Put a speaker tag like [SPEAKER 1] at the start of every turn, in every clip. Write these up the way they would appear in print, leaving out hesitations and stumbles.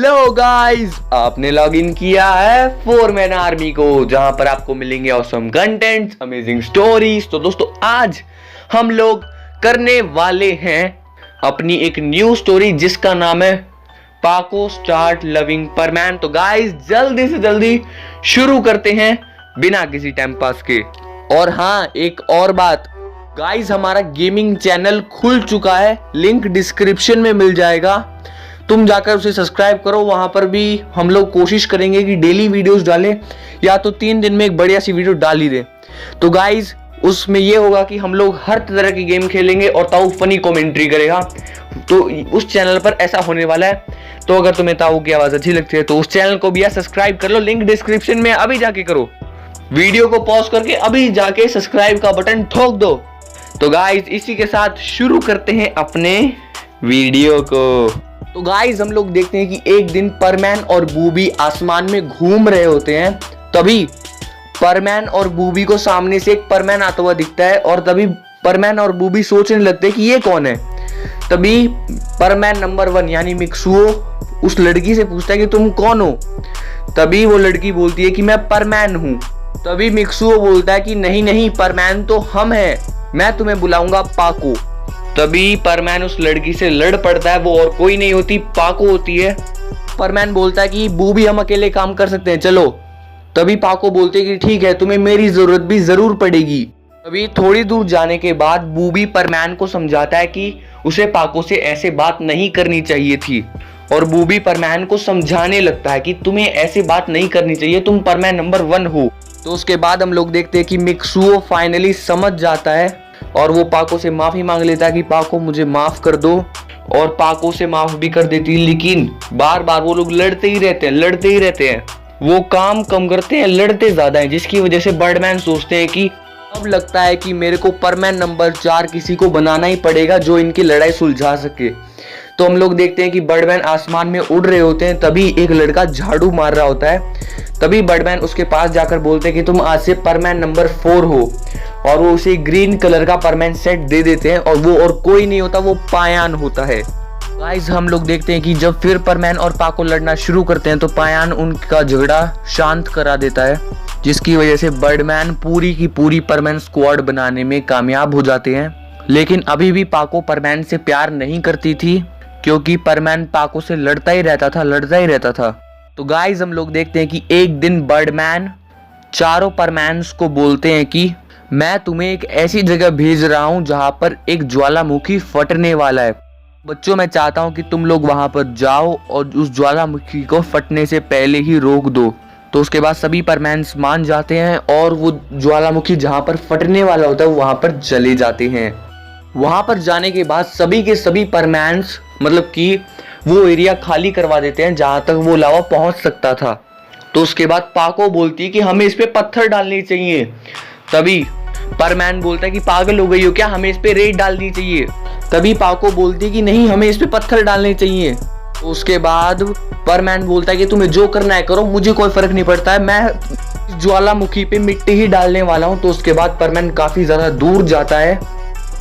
[SPEAKER 1] Hello guys, आपने login किया है फोरमैन आर्मी को, जहां पर आपको मिलेंगे ऑसम कंटेंट, अमेजिंग स्टोरीज। तो दोस्तों आज हम लोग करने वाले हैं अपनी एक न्यू स्टोरी जिसका नाम है पाको स्टार्ट लविंग परमैन। तो गाइस जल्दी से जल्दी शुरू करते हैं बिना किसी टाइम पास के। और हाँ, एक और बात गाइस, हमारा गेमिंग चैनल खुल चुका है, लिंक डिस्क्रिप्शन में मिल जाएगा, तुम जाकर उसे सब्सक्राइब करो। वहां पर भी हम लोग कोशिश करेंगे कि डेली वीडियोस डालें, या तो 3 दिन में एक बढ़िया सी वीडियो डाल ही दें। तो गाइस उसमें ये होगा कि हम लोग हर तरह की गेम खेलेंगे और ताऊ फनी कमेंट्री करेगा। तो उस चैनल पर ऐसा होने वाला है। तो अगर तुम्हें ताऊ की आवाज अच्छी लगती है तो उस चैनल को भी सब्सक्राइब कर लो, लिंक डिस्क्रिप्शन में अभी जाके करो। वीडियो को पॉज करके अभी जाके सब्सक्राइब का बटन ठोक दो। तो गाइस इसी के साथ शुरू करते हैं अपने वीडियो को। तो गाइस हम लोग देखते हैं कि एक दिन परमैन और बूबी आसमान में घूम रहे होते हैं। तभी परमैन और बूबी को सामने से एक परमैन आता हुआ दिखता है, और तभी परमैन और बूबी सोचने लगते हैं कि ये कौन है। तभी परमैन नंबर 1 यानी मिक्सुओ उस लड़की से पूछता है कि तुम कौन हो। तभी वो लड़की बोलती है कि मैं परमैन हूँ। तभी मिक्सुओ बोलता है कि नहीं नहीं, परमैन तो हम हैं, मैं तुम्हें बुलाऊंगा पाको। तभी परमैन उस लड़की से लड़ पड़ता है, वो और कोई नहीं होती पाको होती है। परमैन बोलता है कि बूबी हम अकेले काम कर सकते हैं, चलो। तभी पाको बोलते हैं कि ठीक है, तुम्हें मेरी जरूरत भी जरूर पड़ेगी। तभी थोड़ी दूर जाने के बाद बूबी परमैन को समझाता है कि उसे पाको से ऐसे बात नहीं करनी चाहिए थी, और बूबी परमैन को समझाने लगता है कि तुम्हें ऐसे बात नहीं करनी चाहिए, तुम परमैन नंबर 1 हो। तो उसके बाद हम लोग देखते हैं कि मिक्सुओ फाइनली समझ जाता है और वो पाको से माफी मांग लेता है कि पाको मुझे माफ कर दो, और पाको से माफ भी कर देती है। लेकिन बार बार वो लोग लड़ते ही रहते हैं। वो काम कम करते हैं, लड़ते ज्यादा हैं, जिसकी वजह से बर्डमैन सोचते हैं कि अब लगता है कि मेरे को परमैन नंबर 4 किसी को बनाना ही पड़ेगा जो इनकी लड़ाई सुलझा सके। तो हम लोग देखते हैं कि बर्डमैन आसमान में उड़ रहे होते हैं। तभी एक लड़का झाड़ू मार रहा होता है। तभी बर्डमैन उसके पास जाकर बोलते हैं कि तुम आज से परमैन नंबर 4 हो, और वो उसे ग्रीन कलर का परमैन सेट दे देते हैं, और वो और कोई नहीं होता, वो पायान होता है। गाइस हम लोग देखते हैं कि जब फिर परमैन और पाको लड़ना शुरू करते हैं तो पायान उनका झगड़ा शांत करा देता है, जिसकी वजह से बर्डमैन पूरी की पूरी परमैन स्क्वाड बनाने में कामयाब हो जाते हैं। लेकिन अभी भी पाको परमैन से प्यार नहीं करती थी, क्योंकि परमैन पाको से लड़ता ही रहता था। तो गाइस हम लोग देखते हैं कि एक दिन बर्डमैन चारों परमैन्स को बोलते हैं कि मैं तुम्हें एक ऐसी जगह भेज रहा हूं जहां पर एक ज्वालामुखी फटने वाला है। बच्चों मैं चाहता हूं कि तुम लोग वहां पर जाओ और उस ज्वालामुखी को फटने से पहले ही रोक दो। तो उसके बाद सभी परमैन्स मान जाते हैं और वो ज्वालामुखी जहां पर फटने वाला होता है वहां पर चले जाते हैं। वहां पर जाने के बाद सभी के सभी परमैन्स मतलब कि वो एरिया खाली करवा देते हैं जहां तक वो लावा पहुंच सकता था। तो उसके बाद पाको बोलती है कि हमें इस पे पत्थर डालने चाहिए। तभी परमैन बोलता है कि पागल हो गई हो क्या, हमें इस पे रेत डालनी चाहिए। तभी पाको बोलती है कि नहीं, हमें इस पे पत्थर डालने चाहिए। तो उसके बाद परमैन बोलता है कि तुम्हें जो करना है करो, मुझे कोई फर्क नहीं पड़ता है, मैं ज्वालामुखी पे मिट्टी ही डालने वाला हूँ। तो उसके बाद परमैन काफी ज्यादा दूर जाता है,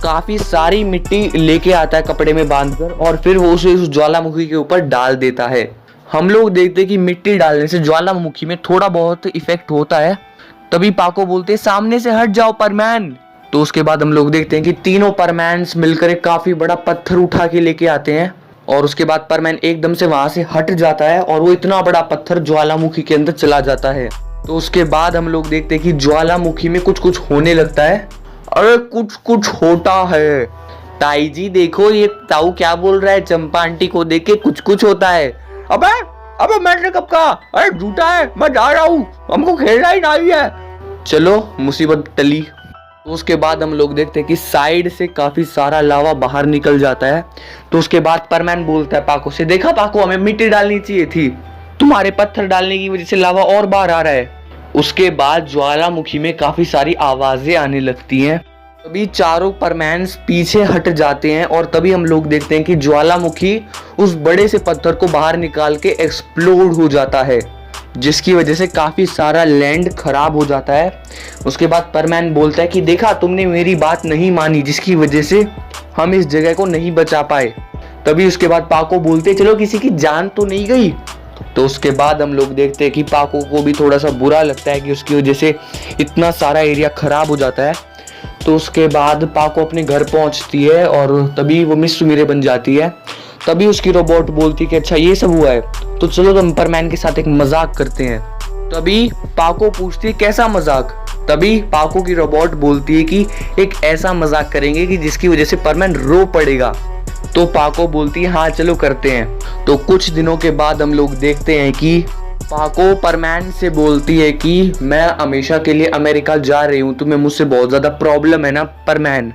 [SPEAKER 1] काफी सारी मिट्टी लेके आता है कपड़े में बांधकर, और फिर वो उसे उस ज्वालामुखी के ऊपर डाल देता है। हम लोग देखते हैं कि मिट्टी डालने से ज्वालामुखी में थोड़ा बहुत इफेक्ट होता है। तभी पाको बोलते हैं सामने से हट जाओ परमैन। तो उसके बाद हम लोग देखते हैं कि तीनों परमैन्स मिलकर एक काफी बड़ा पत्थर उठा के लेके आते हैं, और उसके बाद परमैन एकदम से वहां से हट जाता है और वो इतना बड़ा पत्थर ज्वालामुखी के अंदर चला जाता है। तो उसके बाद हम लोग देखते हैं कि ज्वालामुखी में कुछ कुछ होने लगता है। अरे कुछ होता है ताई जी, देखो ये ताऊ क्या बोल रहा है, चंपा आंटी को देख के कुछ होता है। अबे मैंने कब कहा, अरे झूठा है, मैं जा रहा हूँ, हमको खेलना ही नहीं है। चलो मुसीबत टली। तो उसके बाद हम लोग देखते हैं कि साइड से काफी सारा लावा बाहर निकल जाता है। तो उसके बाद परमैन बोलता है पाको से, देखा पाको, हमें मिट्टी डालनी चाहिए थी, तुम्हारे पत्थर डालने की वजह से लावा और बाहर आ रहा है। उसके बाद ज्वालामुखी में काफी सारी आवाजें आने लगती हैं। तभी चारों परमैन्स पीछे हट जाते हैं, और तभी हम लोग देखते हैं कि ज्वालामुखी उस बड़े से पत्थर को बाहर निकाल के एक्सप्लोड हो जाता है, जिसकी वजह से काफी सारा लैंड खराब हो जाता है। उसके बाद परमैन बोलता है कि देखा, तुमने मेरी बात नहीं मानी, जिसकी वजह से हम इस जगह को नहीं बचा पाए। तभी उसके बाद पाको बोलते चलो किसी की जान तो नहीं गई। तो उसके बाद हम लोग देखते हैं कि पाको को भी थोड़ा सा बुरा लगता है कि उसकी वजह से इतना सारा एरिया खराब हो जाता है। तो उसके बाद पाको अपने घर पहुंचती है और तभी वो मिस सुमिरे बन जाती है। तभी उसकी रोबोट बोलती है कि अच्छा ये सब हुआ है, तो चलो तो सुपरमैन के साथ एक मजाक करते हैं। तभी पाको पूछती है कैसा मजाक। तभी पाको की रोबोट बोलती है कि एक ऐसा मजाक करेंगे कि जिसकी वजह से सुपरमैन रो पड़ेगा। तो पाको बोलती है हाँ चलो करते हैं। तो कुछ दिनों के बाद हम लोग देखते हैं कि पाको परमैन से बोलती है कि मैं हमेशा के लिए अमेरिका जा रही हूँ, तुम्हें मुझसे बहुत ज़्यादा प्रॉब्लम है ना परमैन।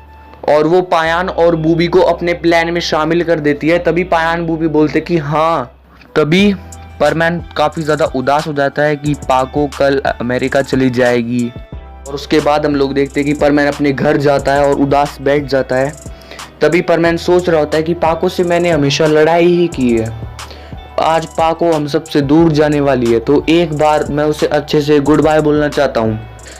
[SPEAKER 1] और वो पायान और बूबी को अपने प्लान में शामिल कर देती है। तभी पायान बूबी बोलते कि हाँ। तभी परमैन काफ़ी ज़्यादा उदास हो जाता है कि पाको कल अमेरिका चली जाएगी। और उसके बाद हम लोग देखते हैं कि परमैन अपने घर जाता है और उदास बैठ जाता है। तभी परमैन सोच रहा होता है कि पाको से मैंने हमेशा लड़ाई ही की है, आज पाको हम सबसे दूर जाने वाली है, तो एक बार मैं उसे अच्छे से गुड बाय बोलना चाहता हूँ।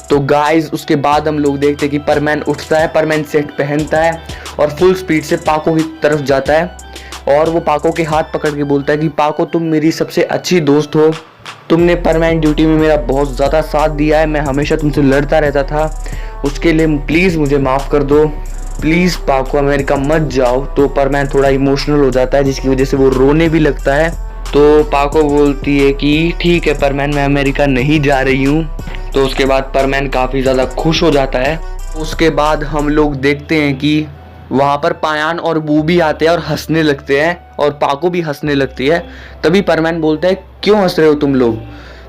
[SPEAKER 1] तो गाइस उसके बाद हम लोग देखते हैं कि परमैन उठता है, परमैन सेट पहनता है और फुल स्पीड से पाको की तरफ जाता है। और वो पाको के हाथ पकड़ के बोलता है कि पाको तुम मेरी सबसे अच्छी दोस्त हो, तुमने परमैन ड्यूटी में मेरा बहुत ज़्यादा साथ दिया है, मैं हमेशा तुमसे लड़ता रहता था, उसके लिए प्लीज़ मुझे माफ़ कर दो, प्लीज़ पाको अमेरिका मत जाओ। तो परमैन थोड़ा इमोशनल हो जाता है जिसकी वजह से वो रोने भी लगता है। तो पाको बोलती है कि ठीक है परमैन, मैं अमेरिका नहीं जा रही हूँ। तो उसके बाद परमैन काफ़ी ज़्यादा खुश हो जाता है। उसके बाद हम लोग देखते हैं कि वहाँ पर पायान और बूबी आते हैं और हंसने लगते हैं और पाको भी हंसने लगती है। तभी परमैन बोलता है क्यों हंस रहे हो तुम लोग।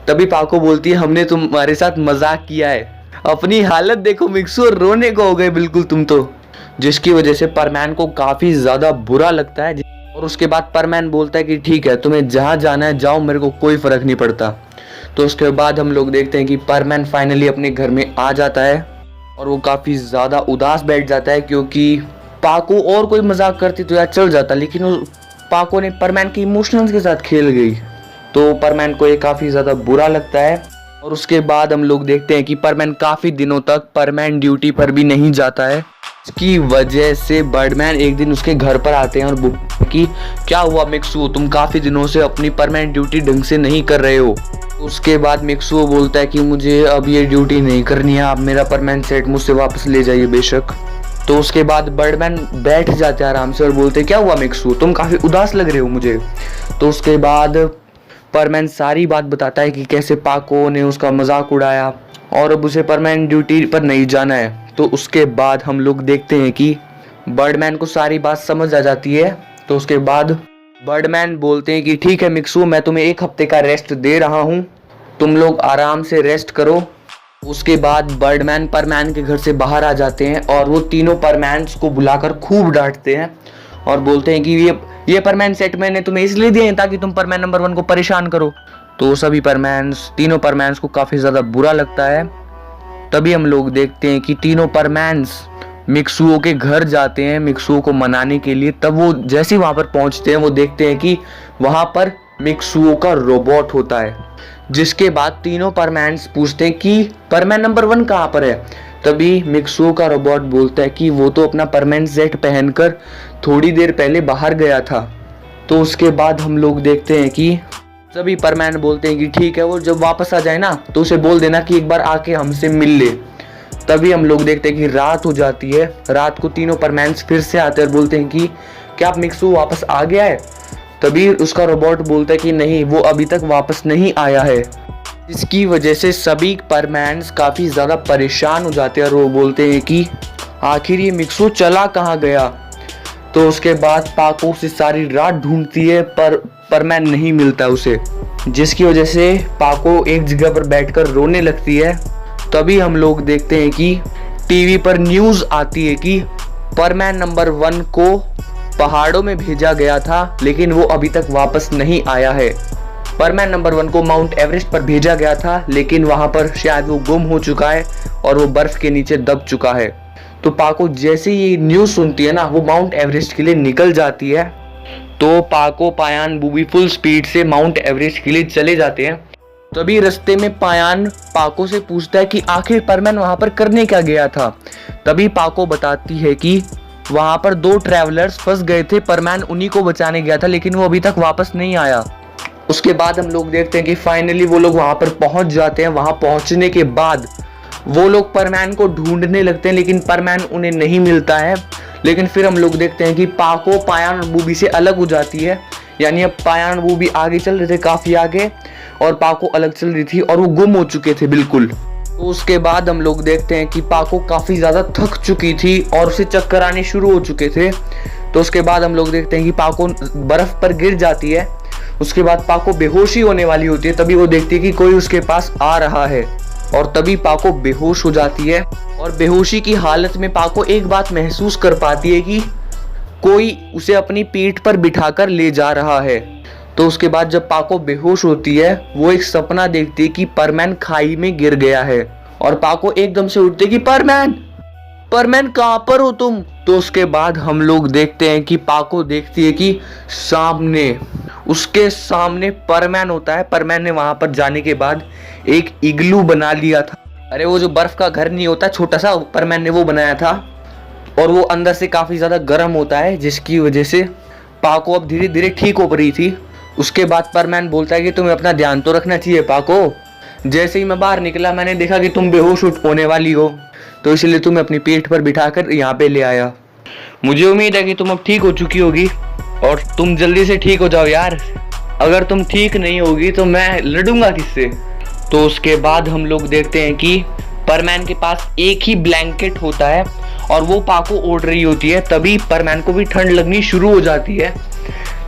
[SPEAKER 1] तभी पाको बोलती है हमने तुम्हारे साथ मजाक किया है, अपनी हालत देखो मिक्सू, और रोने को हो गए बिल्कुल तुम तो। जिसकी वजह से परमैन को काफ़ी ज़्यादा बुरा लगता है। और उसके बाद परमैन बोलता है कि ठीक है तुम्हें जहाँ जाना है जाओ, मेरे को कोई फ़र्क नहीं पड़ता। तो उसके बाद हम लोग देखते हैं कि परमैन फाइनली अपने घर में आ जाता है और वो काफ़ी ज़्यादा उदास बैठ जाता है क्योंकि पाको और कोई मजाक करती तो यार चल जाता, लेकिन वो पाको ने परमैन के इमोशंस के साथ खेल गई। तो परमैन को ये काफ़ी ज़्यादा बुरा लगता है। और उसके बाद हम लोग देखते हैं कि परमैन काफ़ी दिनों तक परमैन ड्यूटी पर भी नहीं जाता है। इसकी वजह से बर्डमैन एक दिन उसके घर पर आते हैं और बोलते कि क्या हुआ मिक्सू, तुम काफ़ी दिनों से अपनी परमानेंट ड्यूटी ढंग से नहीं कर रहे हो। उसके बाद मिक्सू बोलता है कि मुझे अब ये ड्यूटी नहीं करनी है, आप मेरा परमानेंट सेट मुझसे वापस ले जाइए बेशक। तो उसके बाद बर्डमैन बैठ जाते हैं आराम से और बोलते क्या हुआ मिक्सू, तुम काफ़ी उदास लग रहे हो मुझे। तो उसके बाद परमैन सारी बात बताता है कि कैसे पाको ने उसका मजाक उड़ाया और अब उसे परमानेंट ड्यूटी पर नहीं जाना है। तो उसके बाद हम लोग देखते हैं कि बर्डमैन को सारी बात समझ आ जाती है। तो उसके बाद बर्डमैन बोलते हैं कि ठीक है मिक्सू, मैं तुम्हें 1 हफ्ते का रेस्ट दे रहा हूँ, तुम लोग आराम से रेस्ट करो। उसके बाद बर्डमैन परमैन के घर से बाहर आ जाते हैं और वो तीनों परमैन्स को बुलाकर खूब डांटते हैं और बोलते हैं कि ये परमैन सेट मैंने तुम्हें इसलिए दिए हैं ताकि तुम परमैन नंबर 1 को परेशान करो। तो सभी परमैन्स, तीनों परमैन्स को काफ़ी ज़्यादा बुरा लगता है। तभी हम लोग देखते हैं कि तीनों परमैन्स मिक्सुओ के घर जाते हैं मिक्सुओ को मनाने के लिए। तब वो जैसे ही वहाँ पर पहुँचते हैं वो देखते हैं कि वहाँ पर मिक्सुओ का रोबोट होता है। जिसके बाद तीनों परमैन्स पूछते हैं कि परमैन नंबर 1 कहाँ पर है। तभी मिक्सुओ का रोबोट बोलता है कि वो तो अपना परमैन सेट पहनकर थोड़ी देर पहले बाहर गया था। तो उसके बाद हम लोग देखते हैं कि सभी परमैन बोलते हैं कि ठीक है, वो जब वापस आ जाए ना तो उसे बोल देना कि एक बार आके हमसे मिल ले। तभी हम लोग देखते हैं कि रात हो जाती है। रात को तीनों परमैन्स फिर से आते हैं और बोलते हैं कि क्या आप मिक्सू वापस आ गया है। तभी उसका रोबोट बोलता है कि नहीं, वो अभी तक वापस नहीं आया है। इसकी वजह से सभी परमैन्स काफ़ी ज़्यादा परेशान हो जाते हैं और वो बोलते हैं कि आखिर ये मिक्सू चला कहाँ गया। तो उसके बाद पाको उसे सारी रात ढूंढती है पर परमैन नहीं मिलता उसे, जिसकी वजह से पाको एक जगह पर बैठकर रोने लगती है। तभी हम लोग देखते हैं कि टीवी पर न्यूज़ आती है कि परमैन नंबर 1 को पहाड़ों में भेजा गया था लेकिन वो अभी तक वापस नहीं आया है। परमैन नंबर 1 को माउंट एवरेस्ट पर भेजा गया था लेकिन वहाँ पर शायद वो गुम हो चुका है और वो बर्फ के नीचे दब चुका है। तो पाको जैसे ही न्यूज़ सुनती है ना, वो माउंट एवरेस्ट के लिए निकल जाती है। तो पाको, पायान, बूबी फुल स्पीड से माउंट एवरेस्ट के लिए चले जाते हैं। तभी रास्ते में पायान पाको से पूछता है कि आखिर परमैन वहाँ पर करने क्या गया था। तभी पाको बताती है कि वहां पर 2 ट्रैवलर्स फंस गए थे। परमैन उन्हीं को बचाने गया था, लेकिन वो अभी तक वापस नहीं आया। उसके बाद हम लोग देखते हैं कि फाइनली वो लोग वहां पर पहुंच जाते हैं। वहां पहुंचने के बाद वो लोग परमैन को ढूंढने लगते हैं, लेकिन परमैन उन्हें नहीं मिलता है। लेकिन फिर हम लोग देखते हैं कि पाको पायान और बूबी से अलग हो जाती है। यानी अब पायान और बूबी आगे चल रहे थे, काफी आगे, और पाको अलग चल रही थी और वो गुम हो चुके थे बिल्कुल। तो उसके बाद हम लोग देखते हैं कि पाको काफी ज्यादा थक चुकी थी और उसे चक्कर आने शुरू हो चुके थे। तो उसके बाद हम लोग देखते हैं कि पाको बर्फ पर गिर जाती है। उसके बाद पाको बेहोशी होने वाली होती है। तभी वो देखती है कि कोई उसके पास आ रहा है और तभी पाको बेहोश हो जाती है। और बेहोशी की हालत में पाको एक बात महसूस कर पाती है कि कोई उसे अपनी पीठ पर बिठाकर ले जा रहा है। तो उसके बाद जब पाको बेहोश होती है, वो एक सपना देखती है कि परमैन खाई में गिर गया है। और पाको एकदम से उठती है कि परमैन, परमैन कहां पर हो तुम? तो उसके बाद हम लोग देखते हैं कि पाको देखती है कि उसके सामने परमैन होता है। परमैन ने वहां पर जाने के बाद एक इग्लू बना लिया था। अरे वो जो बर्फ का घर नहीं होता छोटा सा, परमैन ने वो बनाया था और वो अंदर से काफी ज्यादा गर्म होता है, जिसकी वजह से पाको अब धीरे धीरे ठीक हो रही थी। उसके बाद परमैन बोलता है कि तुम्हें अपना ध्यान तो रखना चाहिए पाको। जैसे ही मैं बाहर निकला, मैंने देखा कि तुम बेहोश होने वाली हो, तो इसलिए तुम्हें अपनी पीठ पर बिठाकर यहाँ पे ले आया। मुझे उम्मीद है कि तुम अब ठीक हो चुकी होगी और तुम जल्दी से ठीक हो जाओ यार। अगर तुम ठीक नहीं होगी तो मैं लड़ूंगा किससे? तो उसके बाद हम लोग देखते हैं कि परमैन के पास एक ही ब्लैंकेट होता है और वो पाको ओढ़ रही होती है। तभी परमैन को भी ठंड लगनी शुरू हो जाती है।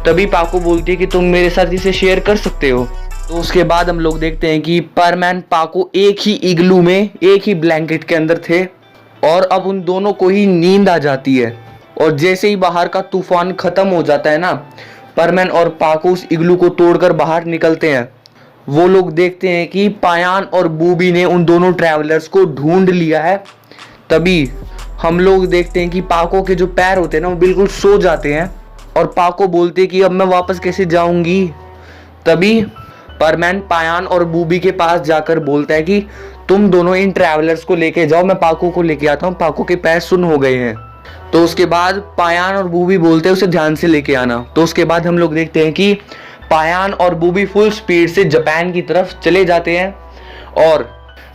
[SPEAKER 1] तभी पाको बोलती है कि तुम मेरे साथ इसे शेयर कर सकते हो। तो उसके बाद हम लोग देखते हैं कि परमैन पाको एक ही इग्लू में, एक ही ब्लैंकेट के अंदर थे और अब उन दोनों को ही नींद आ जाती है। और जैसे ही बाहर का तूफान खत्म हो जाता है ना, परमैन और पाको उस इग्लू को तोड़कर बाहर निकलते हैं। वो लोग देखते हैं कि पायान और बूबी ने उन दोनों ट्रैवलर्स को ढूंढ लिया है। तभी हम लोग देखते हैं कि पाको के जो पैर होते हैं ना, वो बिल्कुल सो जाते हैं और पाको बोलते हैं कि अब मैं वापस कैसे जाऊंगी। तभी परमैन पायान और बूबी के पास जाकर बोलता है कि तुम दोनों इन ट्रैवलर्स को लेके जाओ, मैं पाको को लेके आता हूँ, पाको के पैर सुन्न हो गए हैं। तो उसके बाद पायान और बूबी बोलते हैं उसे ध्यान से लेके आना। तो उसके बाद हम लोग देखते हैं कि पायान और बूबी फुल स्पीड से जापान की तरफ चले जाते हैं और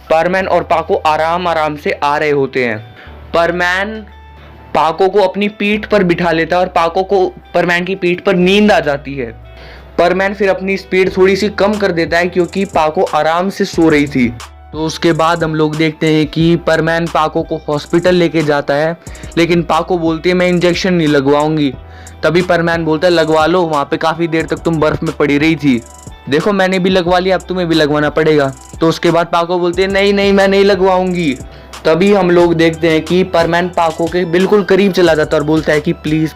[SPEAKER 1] परमैन और पाको आराम आराम से आ रहे होते हैं। परमैन पाको को अपनी पीठ पर बिठा लेता है और पाको को परमैन की पीठ पर नींद आ जाती है। परमैन फिर अपनी स्पीड थोड़ी सी कम कर देता है क्योंकि पाको आराम से सो रही थी। तो उसके बाद हम लोग देखते हैं कि परमैन पाको को हॉस्पिटल लेके जाता है, लेकिन पाको बोलती है मैं इंजेक्शन नहीं लगवाऊंगी। तभी परमैन बोलता है लगवा लो, वहाँ पे काफ़ी देर तक तुम बर्फ में पड़ी रही थी, देखो मैंने भी लगवा लिया, अब तुम्हें भी लगवाना पड़ेगा। तो उसके बाद पाको बोलती है नहीं नहीं मैं नहीं लगवाऊंगी। तभी हम लोग देखते हैं कि परमैन पाको के बिल्कुल करीब चला जाता है और बोलता है कि प्लीज़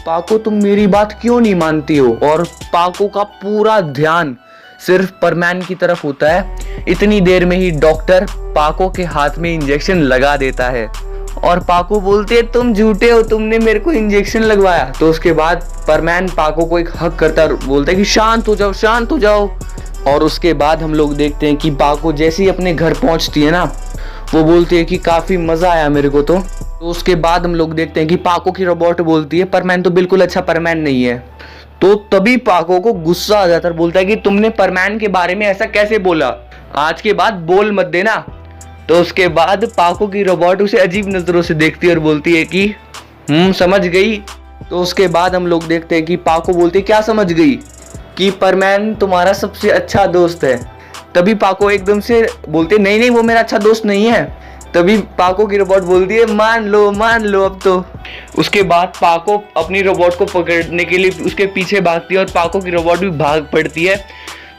[SPEAKER 1] पाको तुम मेरी बात क्यों नहीं मानती हो। और पाको का पूरा ध्यान सिर्फ परमैन की तरफ होता है। इतनी देर में ही डॉक्टर पाको के हाथ में इंजेक्शन लगा देता है और पाको बोलते है तुम झूठे हो, तुमने मेरे को इंजेक्शन लगवाया। तो उसके बाद परमैन पाको को एक हक करता है, बोलता है कि शांत हो जाओ, शांत हो जाओ। और उसके बाद हम लोग देखते हैं कि पाको जैसे ही अपने घर पहुंचती है ना, वो बोलती है कि काफ़ी मज़ा आया मेरे को। तो उसके बाद हम लोग देखते हैं कि पाको की रोबोट बोलती है परमैन तो बिल्कुल अच्छा परमैन नहीं है। तो तभी पाको को गुस्सा आ जाता है, बोलता है कि तुमने परमैन के बारे में ऐसा कैसे बोला, आज के बाद बोल मत देना। तो उसके बाद पाको की रोबोट उसे अजीब नज़रों से देखती है और बोलती है कि समझ गई। तो उसके बाद हम लोग देखते हैं कि पाको बोलती है क्या समझ गई, कि परमैन तुम्हारा सबसे अच्छा दोस्त है। तभी पाको एकदम से बोलते नहीं नहीं वो मेरा अच्छा दोस्त नहीं है। तभी पाको की रोबोट बोलती है मान लो अब तो। उसके बाद पाको अपनी रोबोट को पकड़ने के लिए उसके पीछे भागती है और पाको की रोबोट भी भाग पड़ती है।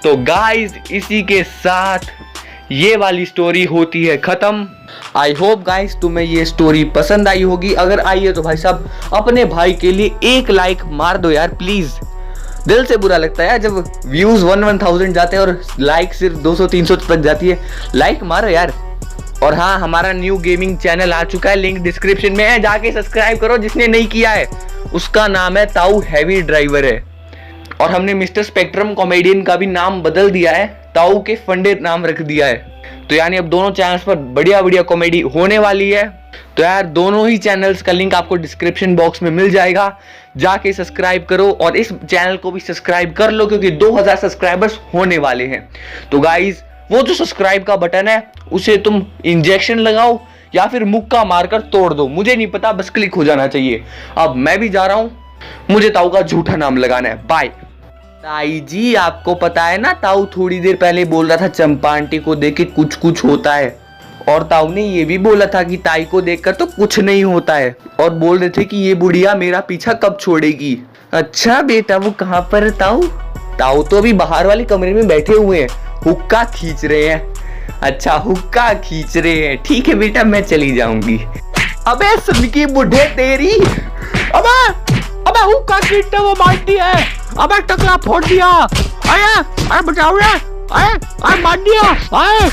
[SPEAKER 1] तो गाइस इसी के साथ ये वाली स्टोरी होती है खत्म। आई होप गाइस तुम्हें ये स्टोरी पसंद आई होगी। अगर आई है तो भाई साहब अपने भाई के लिए एक लाइक मार दो यार प्लीज। दिल से बुरा लगता है यार जब व्यूज 1000 जाते हैं और लाइक सिर्फ 200-300 तक जाती है। लाइक मारो यार। और हाँ, हमारा न्यू गेमिंग चैनल आ चुका है, लिंक डिस्क्रिप्शन में है, जाके सब्सक्राइब करो जिसने नहीं किया है। उसका नाम है ताऊ हैवी ड्राइवर है। और हमने मिस्टर स्पेक्ट्रम कॉमेडियन का भी नाम बदल दिया है, ताऊ के फंडे नाम रख दिया है। तो यानी अब दोनों चैनल्स पर बढ़िया बढ़िया कॉमेडी होने वाली है। तो यार दोनों ही चैनल्स का लिंक आपको डिस्क्रिप्शन बॉक्स में मिल जाएगा, जाके सब्सक्राइब करो और इस चैनल को भी सब्सक्राइब कर लो क्योंकि 2000 सब्सक्राइबर्स होने वाले हैं। तो गाइज वो जो सब्सक्राइब का बटन है उसे तुम इंजेक्शन लगाओ या फिर मुक्का मारकर तोड़ दो, मुझे नहीं पता, बस क्लिक हो जाना चाहिए। अब मैं भी जा रहा हूं, मुझे ताऊ का झूठा नाम लगाना है। बाय। ताई जी आपको पता है ना, ताऊ थोड़ी देर पहले बोल रहा था चंपा आंटी को देख के कुछ कुछ होता है, और ताऊ ने ये भी बोला था कि ताई को देखकर तो कुछ नहीं होता है, और बोल रहे थे कि ये बुढ़िया मेरा पीछा कब छोड़ेगी। अच्छा बेटा वो कहाँ पर है ताऊ? ताऊ तो अभी बाहर वाले कमरे में बैठे हुए हैं, हुक्का खींच रहे हैं। अच्छा हुक्का खींच रहे हैं, ठीक है बेटा मैं चली जाऊंगी। अबे सनकी बुढ़े तेरी, अबे हुक्का खींचते वो मारती है, अबे टकला फोड़ दिया, अरे बचाओ रे, अरे मार दिया, अरे